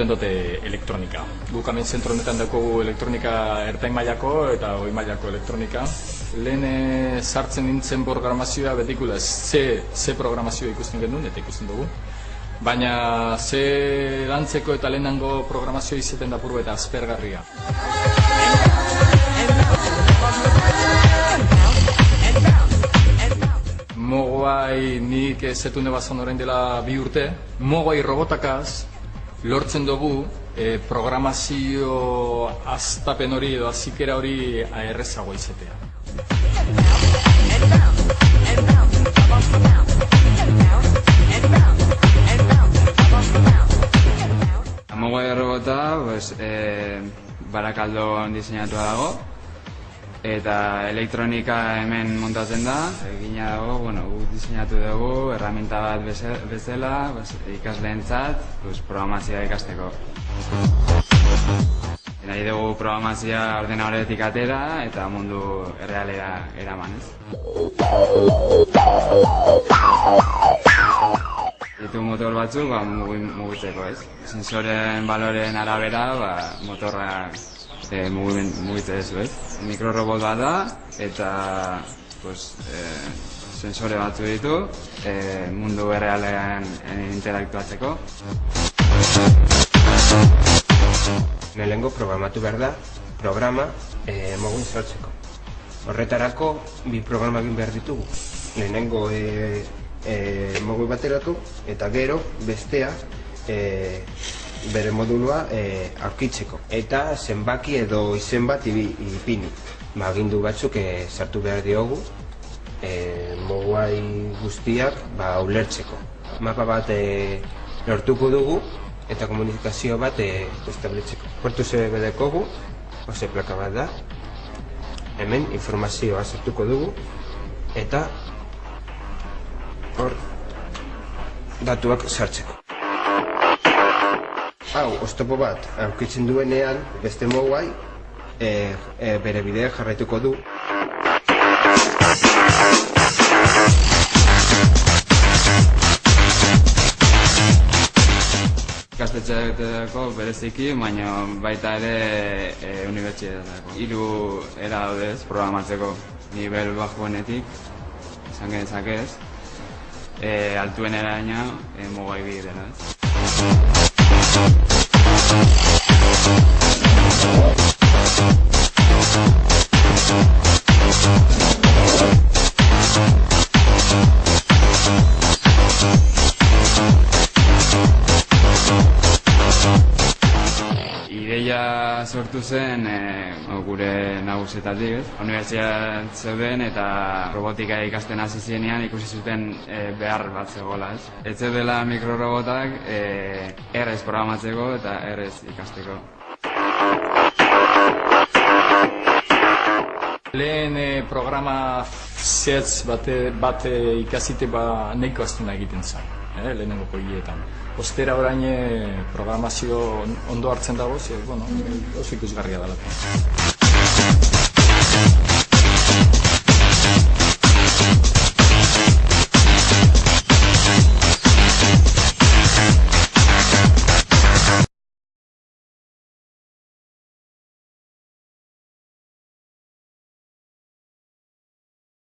egiten dute elektronika. Guk hemen zentro honetan daukagu elektronika ertain mailako eta goi mailako elektronika. Lehen sartzen nintzen programazioa betikula ze programazioa ikusten genuen eta ikusten dugu. Baina ze lantzeko eta lehenango programazioa izaten da puru eta aspergarria. Mogoai nik zetune bazan orain dela 2 urte, Mogoai robotakaz lortzen dugu programazio hastapen hori edo azikera hori errezagoa izatea. Mogoai robota Barakaldon diseinatua dago eta elektronika hemen montatzen da. Egina dago, guk diseinatu dugu erraminta bat bezala ikasleentzat programazioa ikasteko. Nahi dugu programazioa ordenadoretik atera eta mundu errealera eraman, ez? Ditu motor batzuk mugitzeko, ez? Sensoren baloreen arabera motorra mugitzen duzu, ez? Mikrorobot bat da eta sensore batzu ditu mundu errealean interaktuatzeko. Lehenengo programatu behar da, programa mogun sortzeko. Horretarako 2 programa egin behar ditugu. Lehenengo mogu bateratu eta gero bestea bere modulua aurkitzeko. Eta zenbaki edo izen bat ipini. Agindu batzuk sartu behar diogu moguai guztiak ulertzeko. Mapa bat lortuko dugu eta komunikazio bat establitzeko. Portu USB dekogu, ose plaka bat da. Hemen informazioa sartuko dugu eta hor datuak sartzeko. Hau, oztopo bat aurkitzen duenean beste moguai bere bidea jarraituko du. Ikastetxeetako bereziki, baina baita ere unibertsitateetako. 3 era daudez programatzeko, nivel bajuenetik, izan genezakez, altueneraino Mogoai bidera. Ideia sortu zen gure nagusietatik, unibertsitatean zeuden eta robotika ikasten hasi zirenean ikusi zuten behar bat zegoela. Ez zeudela mikrorobotak errez programatzeko eta errez ikasteko. Lehen programa zehatz bat ikasite nahiko astuna egiten zen, lehenengoko hileetan. Ostera orain programazio ondo hartzen dago, oso ikusgarria dela.